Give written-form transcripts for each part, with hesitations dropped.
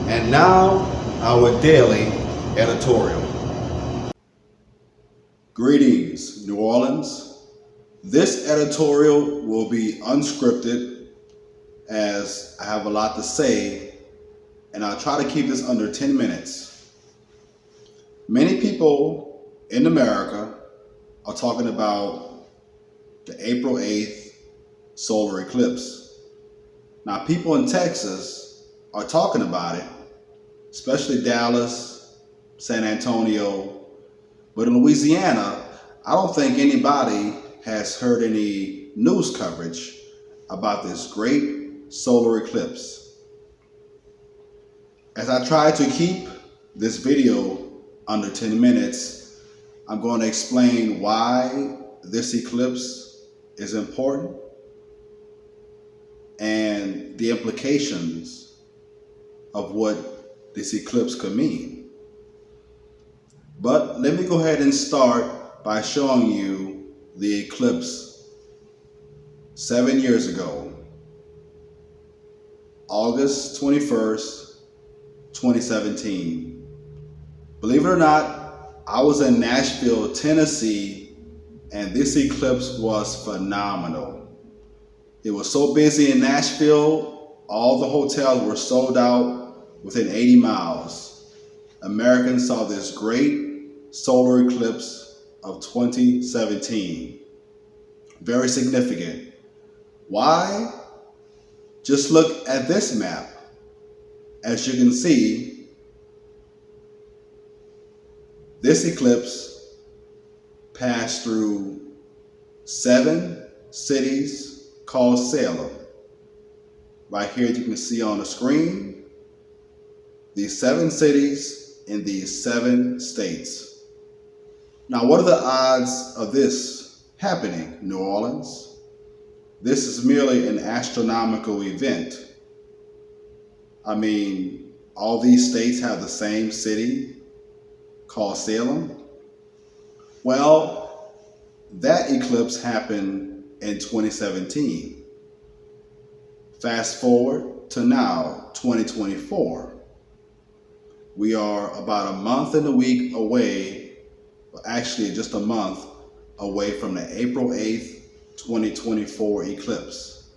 And now, our daily editorial. Greetings, New Orleans. This editorial will be unscripted as I have a lot to say, and I'll try to keep this under 10 minutes. Many people in America are talking about the April 8th solar eclipse. Now, people in Texas are talking about it, especially Dallas, San Antonio, but in Louisiana, I don't think anybody has heard any news coverage about this great solar eclipse. As I try to keep this video under 10 minutes, I'm going to explain why this eclipse is important and the implications of what this eclipse could mean. But let me go ahead and start by showing you the eclipse 7 years ago, August 21st, 2017. Believe it or not, I was in Nashville, Tennessee, and this eclipse was phenomenal. It was so busy in Nashville, all the hotels were sold out within 80 miles. Americans saw this great solar eclipse of 2017. Very significant. Why? Just look at this map. As you can see, this eclipse passed through 7 cities called Salem. Right here you can see on the screen, these 7 cities in these 7 states. Now, what are the odds of this happening, New Orleans? This is merely an astronomical event. I mean, all these states have the same city called Salem. Well, that eclipse happened in 2017. Fast forward to now, 2024. We are about a month and a week away, actually just a month away from the April 8th, 2024 eclipse.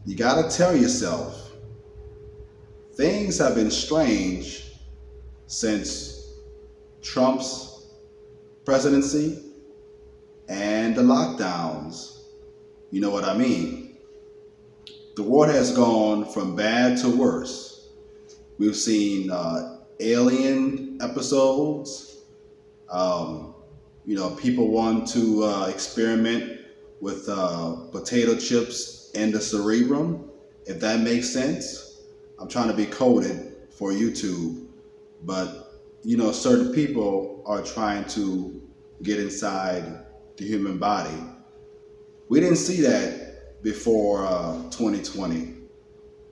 You gotta tell yourself, things have been strange since Trump's presidency and the lockdowns. You know what I mean? The world has gone from bad to worse. We've seen alien episodes. People want to experiment with potato chips in the cerebrum, if that makes sense. I'm trying to be coded for YouTube, but certain people are trying to get inside the human body. We didn't see that before 2020.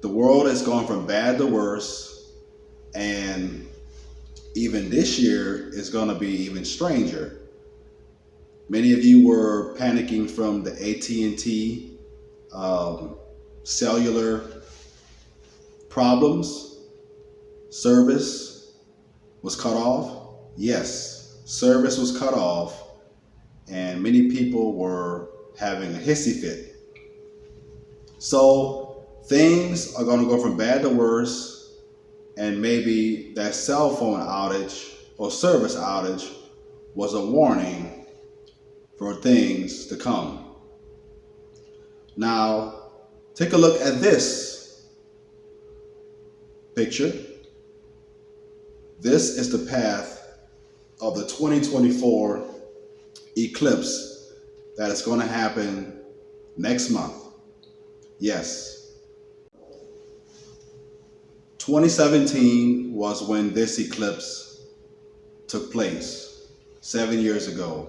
The world has gone from bad to worse, and even this year is going to be even stranger. Many of you were panicking from the AT&T cellular problems. Service was cut off. Yes, service was cut off, and many people were having a hissy fit. So things are going to go from bad to worse. And maybe that cell phone outage or service outage was a warning for things to come. Now, take a look at this picture. This is the path of the 2024 eclipse that is going to happen next month. Yes. 2017 was when this eclipse took place, 7 years ago.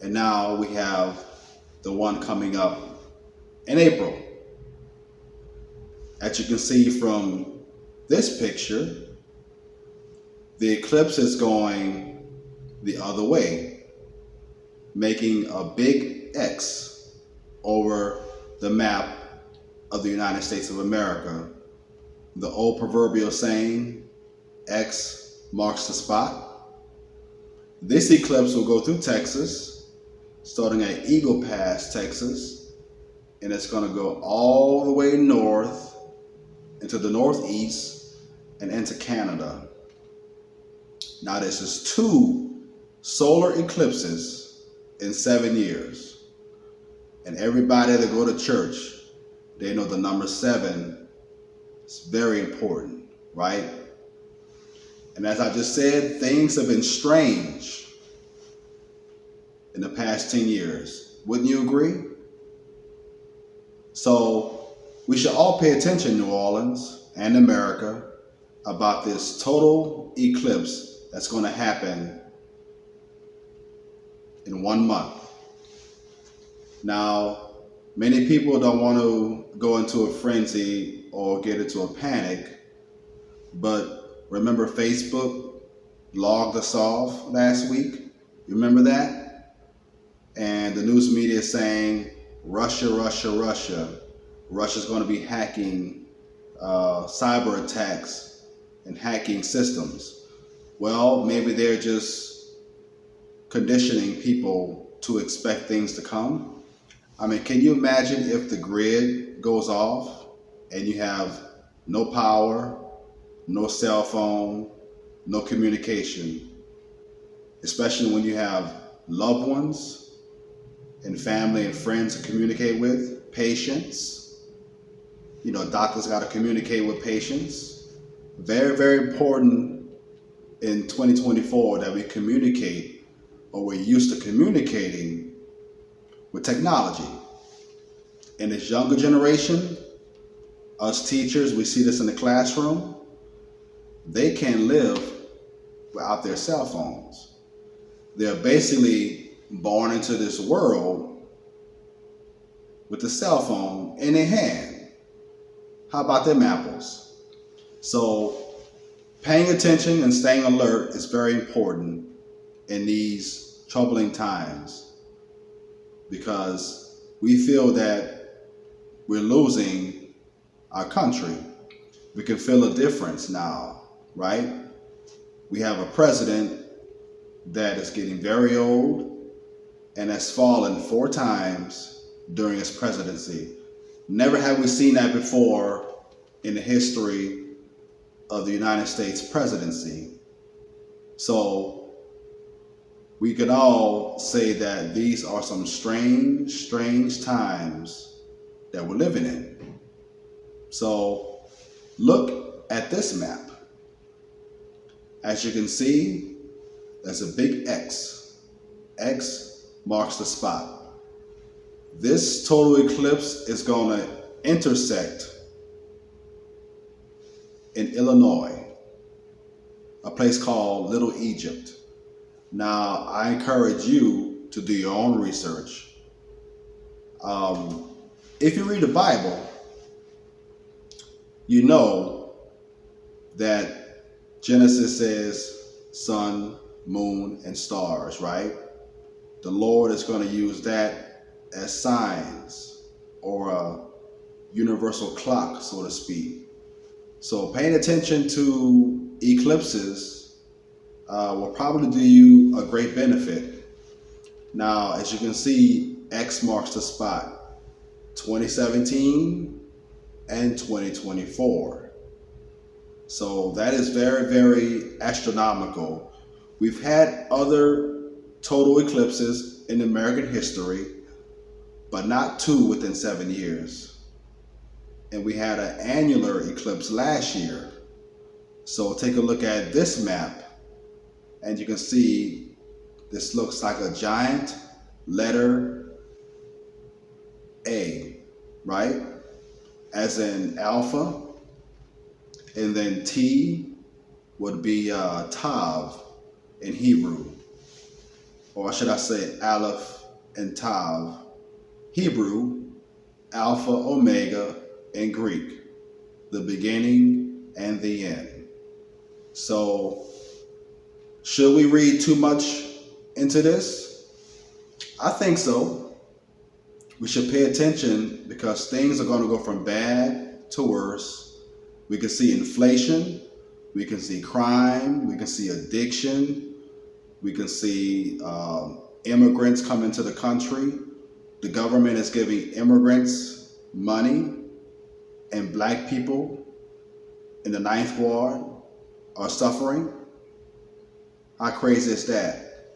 And now we have the one coming up in April. As you can see from this picture, the eclipse is going the other way, making a big X over the map of the United States of America the old proverbial saying, X marks the spot. This eclipse will go through Texas, starting at Eagle Pass, Texas, and it's going to go all the way north into the northeast and into Canada. Now, this is 2 solar eclipses in 7 years. And everybody that go to church, they know the number 7 is very important, right? And as I just said, things have been strange in the past 10 years. Wouldn't you agree? So we should all pay attention, New Orleans and America, about this total eclipse that's going to happen in 1 month. Now, many people don't want to go into a frenzy or get into a panic, but remember Facebook logged us off last week? You remember that? And the news media is saying, Russia. Russia's going to be hacking cyber attacks and hacking systems. Well, maybe they're just conditioning people to expect things to come. I mean, can you imagine if the grid goes off and you have no power, no cell phone, no communication, especially when you have loved ones and family and friends to communicate with, patients. You know, doctors got to communicate with patients. Very, very important in 2024 that we communicate, or we're used to communicating with technology. In this younger generation, us teachers, we see this in the classroom, they can't live without their cell phones. They're basically born into this world with the cell phone in their hand. How about them apples? So paying attention and staying alert is very important in these troubling times, because we feel that we're losing our country. We can feel a difference now, right? We have a president that is getting very old and has fallen 4 times during his presidency. Never have we seen that before in the history of the United States presidency. So we can all say that these are some strange times that we're living in. So look at this map. As you can see, there's a big X. X marks the spot. This total eclipse is going to intersect in Illinois, a place called Little Egypt. Now, I encourage you to do your own research. If you read the Bible, you know that Genesis says sun, moon, and stars, right? The Lord is going to use that as signs, or a universal clock, so to speak. So paying attention to eclipses will probably do you a great benefit. Now, as you can see, X marks the spot, 2017 and 2024. So that is very, very astronomical. We've had other total eclipses in American history, but not 2 within 7 years. And we had an annular eclipse last year. So take a look at this map, and you can see this looks like a giant letter A, right? As in alpha, and then T would be Tav in Hebrew, or should I say Aleph and Tav. Hebrew, Alpha, Omega in Greek, the beginning and the end. So, should we read too much into this? I think so. We should pay attention, because things are going to go from bad to worse, We can see inflation, we can see crime, we can see addiction, we can see immigrants coming to the country. The government is giving immigrants money, and black people in the Ninth Ward are suffering. How crazy is that?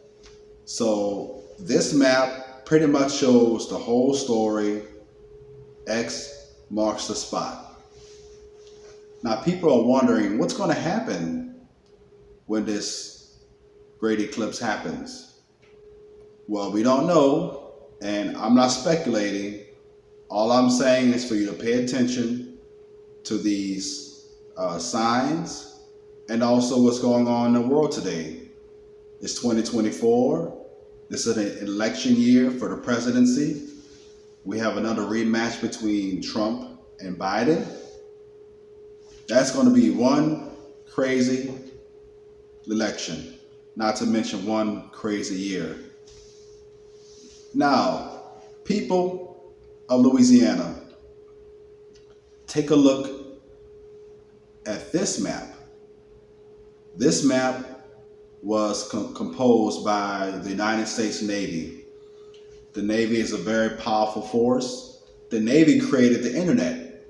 So this map pretty much shows the whole story. X marks the spot. Now people are wondering what's going to happen when this great eclipse happens. Well, we don't know, and I'm not speculating. All I'm saying is for you to pay attention to these signs and also what's going on in the world today. It's 2024. This is an election year for the presidency. We have another rematch between Trump and Biden. That's going to be one crazy election, not to mention one crazy year. Now, people of Louisiana, take a look at this map. This map was composed by the United States Navy. The Navy is a very powerful force. The Navy created the internet.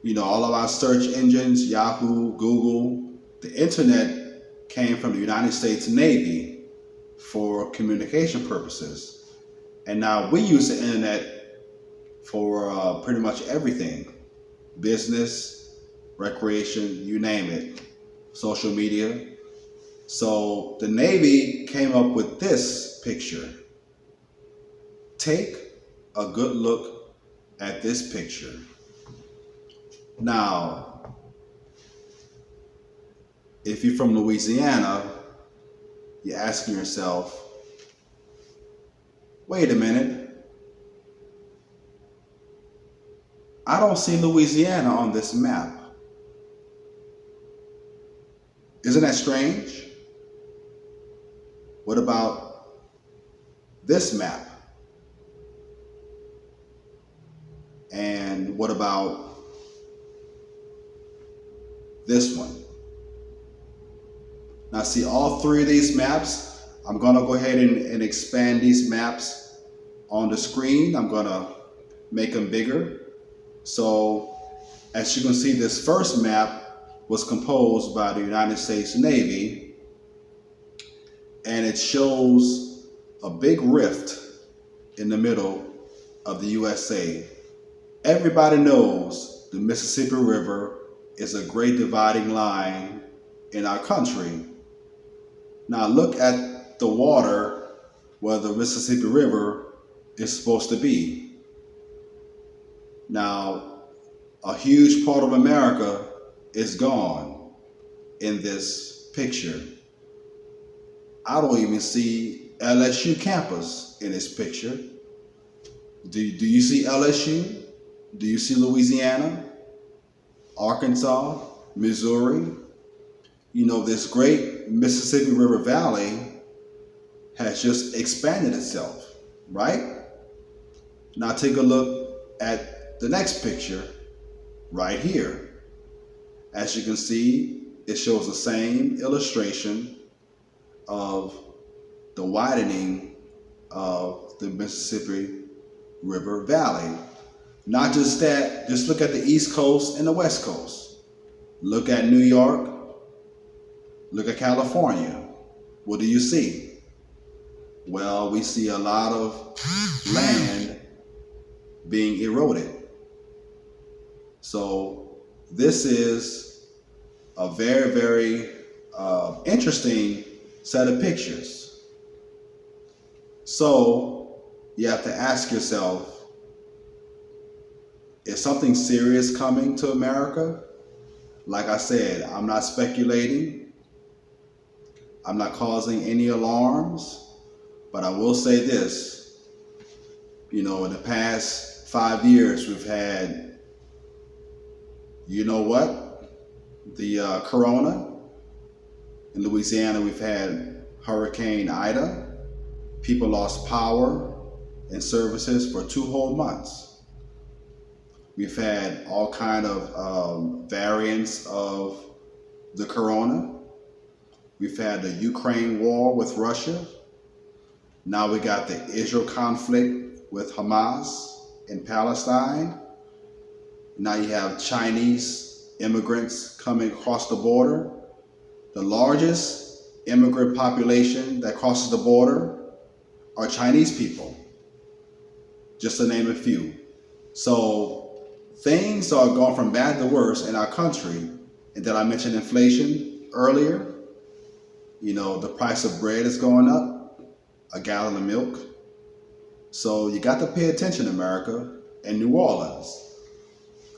You know, all of our search engines, Yahoo, Google, the internet came from the United States Navy for communication purposes. And now we use the internet for pretty much everything. Business, recreation, you name it. Social media. So the Navy came up with this picture. Take a good look at this picture. Now, if you're from Louisiana, you're asking yourself, wait a minute, I don't see Louisiana on this map. Isn't that strange? What about this map? And what about this one? Now see, all three of these maps, I'm gonna go ahead and expand these maps on the screen. I'm gonna make them bigger. So as you can see, this first map was composed by the United States Navy, and it shows a big rift in the middle of the USA. Everybody knows the Mississippi River is a great dividing line in our country. Now look at the water where the Mississippi River is supposed to be. Now, a huge part of America is gone in this picture. I don't even see LSU campus in this picture. Do you see LSU? Do you see Louisiana, Arkansas, Missouri? You know, this great Mississippi River Valley has just expanded itself, right? Now take a look at the next picture right here. As you can see, it shows the same illustration of the widening of the Mississippi River Valley. Not just that, just look at the East Coast and the West Coast. Look at New York, look at California. What do you see? Well, we see a lot of land being eroded. So this is a very, very interesting set of pictures. So you have to ask yourself, is something serious coming to America? Like I said, I'm not speculating. I'm not causing any alarms, but I will say this. You know, in the past 5 years, we've had, you know what? The corona. In Louisiana, we've had Hurricane Ida. People lost power and services for 2 whole months. We've had all kind of variants of the corona. We've had the Ukraine war with Russia. Now we got the Israel conflict with Hamas in Palestine. Now you have Chinese immigrants coming across the border. The largest immigrant population that crosses the border are Chinese people, just to name a few. So things are going from bad to worse in our country. And then I mentioned inflation earlier. You know, the price of bread is going up, a gallon of milk. So you got to pay attention, America and New Orleans.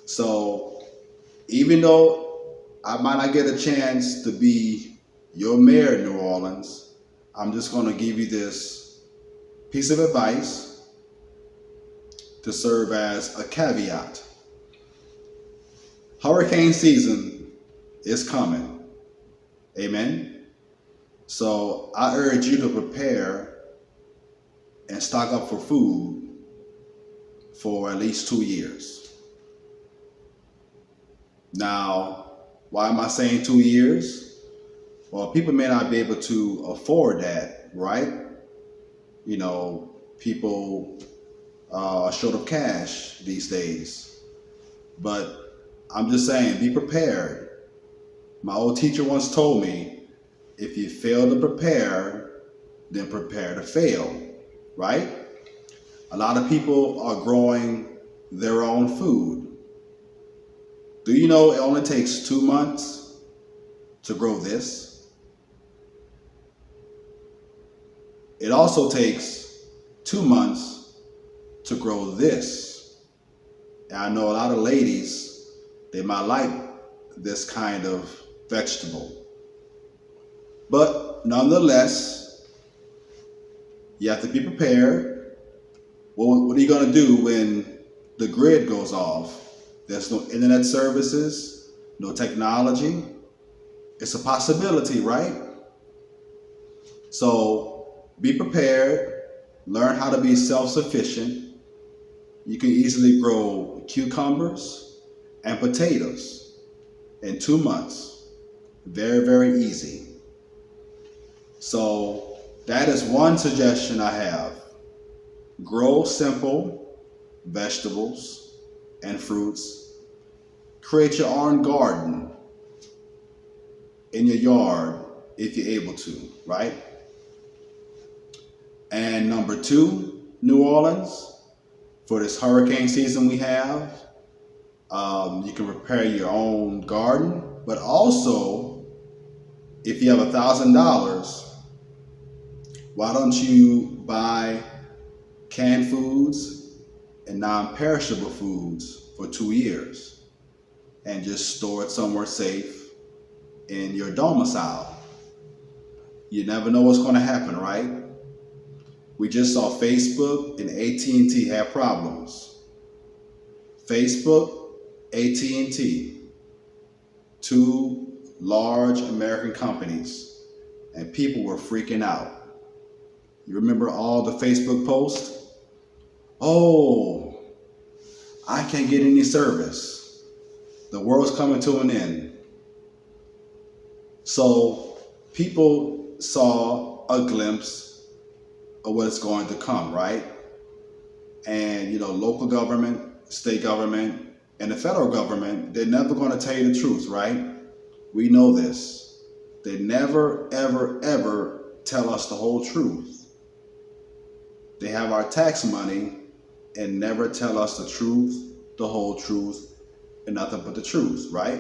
So even though I might not get a chance to be your mayor in New Orleans, I'm just going to give you this piece of advice to serve as a caveat. Hurricane season is coming. Amen. So I urge you to prepare and stock up for food for at least 2 years. Now, why am I saying 2 years? Well, people may not be able to afford that, right? You know, people are short of cash these days. But I'm just saying, be prepared. My old teacher once told me, if you fail to prepare, then prepare to fail, right? A lot of people are growing their own food. Do you know it only takes 2 months to grow this? It also takes 2 months to grow this. And I know a lot of ladies, they might like this kind of vegetable. But nonetheless, you have to be prepared. Well, what are you going to do when the grid goes off? There's no internet services, no technology. It's a possibility, right? So be prepared. Learn how to be self-sufficient. You can easily grow cucumbers and potatoes in 2 months. Very, very easy. So that is one suggestion I have. Grow simple vegetables and fruits. Create your own garden in your yard if you're able to, right? And number 2, New Orleans, for this hurricane season we have, you can prepare your own garden, but also if you have $1,000, why don't you buy canned foods and non-perishable foods for 2 years and just store it somewhere safe in your domicile? You never know what's going to happen, right? We just saw Facebook and AT&T have problems. Facebook, AT&T, 2 large American companies, and people were freaking out. You remember all the Facebook posts? Oh, I can't get any service. The world's coming to an end. So people saw a glimpse of what's going to come, right? And, you know, local government, state government, and the federal government, they're never going to tell you the truth, right? We know this. They never, ever, ever tell us the whole truth. They have our tax money and never tell us the truth, the whole truth, and nothing but the truth, right?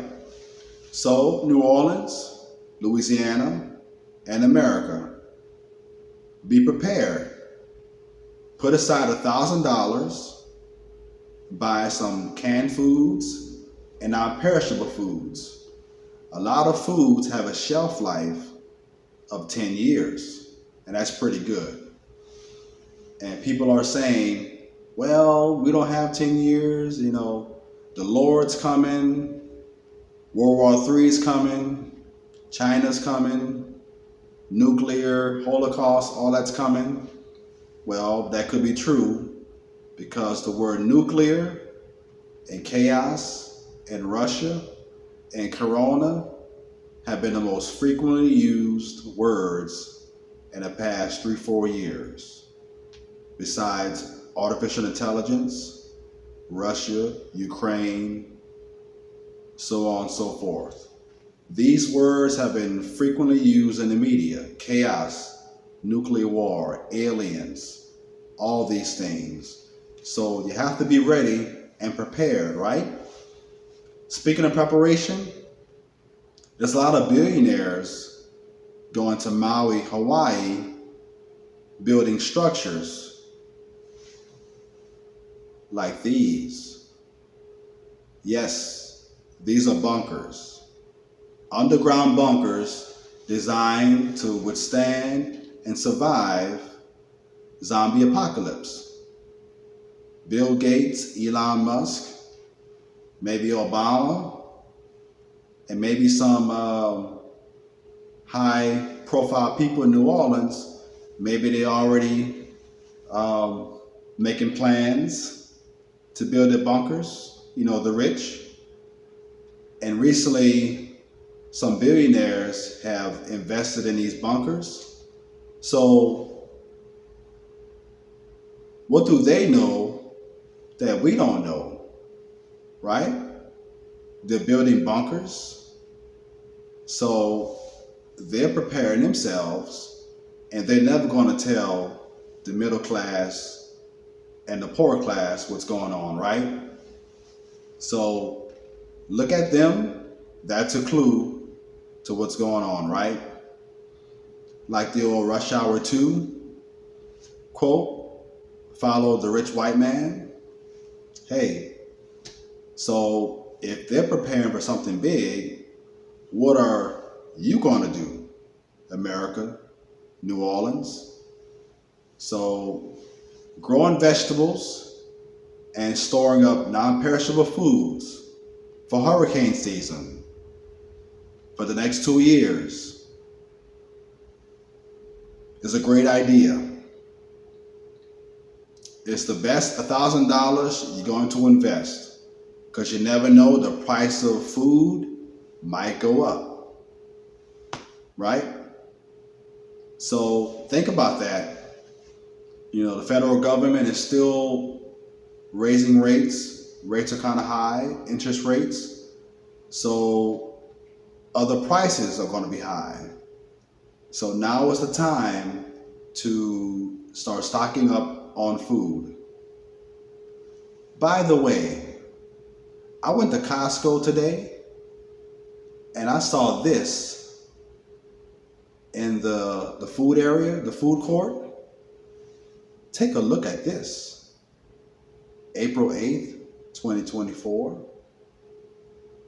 So New Orleans, Louisiana, and America, be prepared. Put aside $1,000, buy some canned foods and non-perishable foods. A lot of foods have a shelf life of 10 years, and that's pretty good. And people are saying, well, we don't have 10 years, you know, the Lord's coming, World War III is coming, China's coming, nuclear, Holocaust, all that's coming. Well, that could be true because the word nuclear and chaos and Russia and corona have been the most frequently used words in the past 3-4 years. Besides artificial intelligence, Russia, Ukraine, so on and so forth. These words have been frequently used in the media: chaos, nuclear war, aliens, all these things. So you have to be ready and prepared, right? Speaking of preparation, there's a lot of billionaires going to Maui, Hawaii, building structures like these. Yes, these are bunkers. Underground bunkers designed to withstand and survive zombie apocalypse. Bill Gates, Elon Musk, maybe Obama, and maybe some high profile people in New Orleans, maybe they already making plans to build their bunkers, the rich. And recently, some billionaires have invested in these bunkers. So what do they know that we don't know, right? They're building bunkers. So they're preparing themselves, and they're never going to tell the middle class and the poor class what's going on, right? So look at them. That's a clue to what's going on, right? Like the old Rush Hour 2 quote, follow the rich white man. Hey, so if they're preparing for something big, what are you going to do, America, New Orleans? So growing vegetables and storing up non-perishable foods for hurricane season for the next 2 years is a great idea. It's the best $1,000 you're going to invest, because you never know, the price of food might go up, right? So think about that. The federal government is still raising rates. Rates are kind of high, interest rates. So other prices are going to be high. So now is the time to start stocking up on food. By the way, I went to Costco today and I saw this in the food area, the food court. Take a look at this. April 8th, 2024.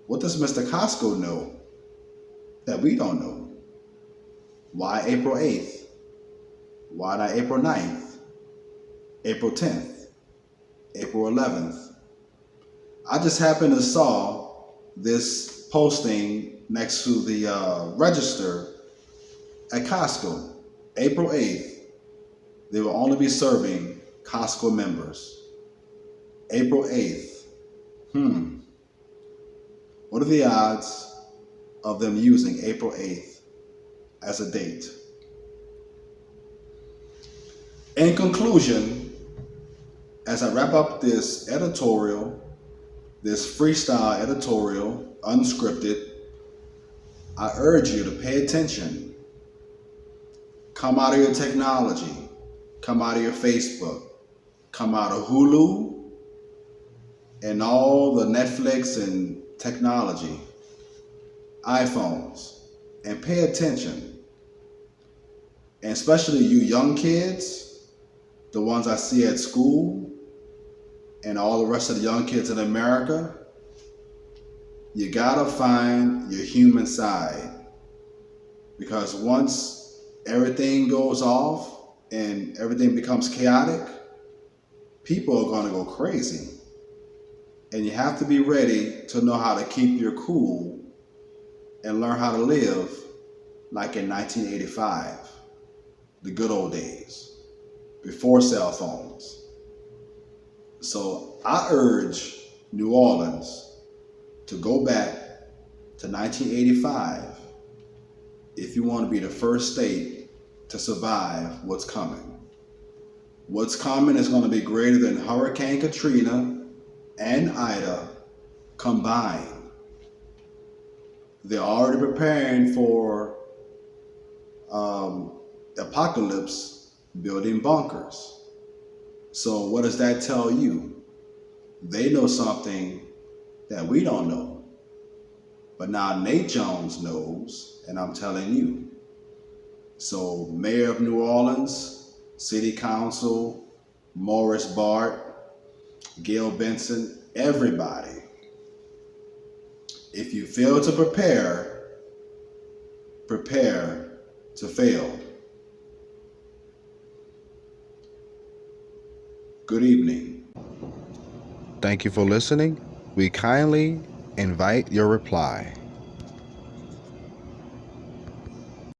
What does Mr. Costco know that we don't know? Why April 8th? Why not April 9th? April 10th? April 11th? I just happened to saw this posting next to the register at Costco. April 8th, they will only be serving Costco members. April 8th. What are the odds of them using April 8th as a date? In conclusion, as I wrap up this editorial, this freestyle editorial, unscripted, I urge you to pay attention. Come out of your technology. Come out of your Facebook. Come out of Hulu and all the Netflix and technology, iPhones, and pay attention. And especially you young kids, the ones I see at school, and all the rest of the young kids in America, you gotta find your human side. Because once everything goes off and everything becomes chaotic, people are gonna go crazy. And you have to be ready to know how to keep your cool and learn how to live like in 1985, the good old days, before cell phones. So I urge New Orleans to go back to 1985 if you want to be the first state to survive what's coming. What's coming is going to be greater than Hurricane Katrina and Ida combined. They're already preparing for apocalypse, building bunkers. So what does that tell you? They know something that we don't know. But now Nate Jones knows, and I'm telling you. So Mayor of New Orleans, City Council, Morris Bart, Gail Benson, everybody. If you fail to prepare, prepare to fail. Good evening. Thank you for listening. We kindly invite your reply.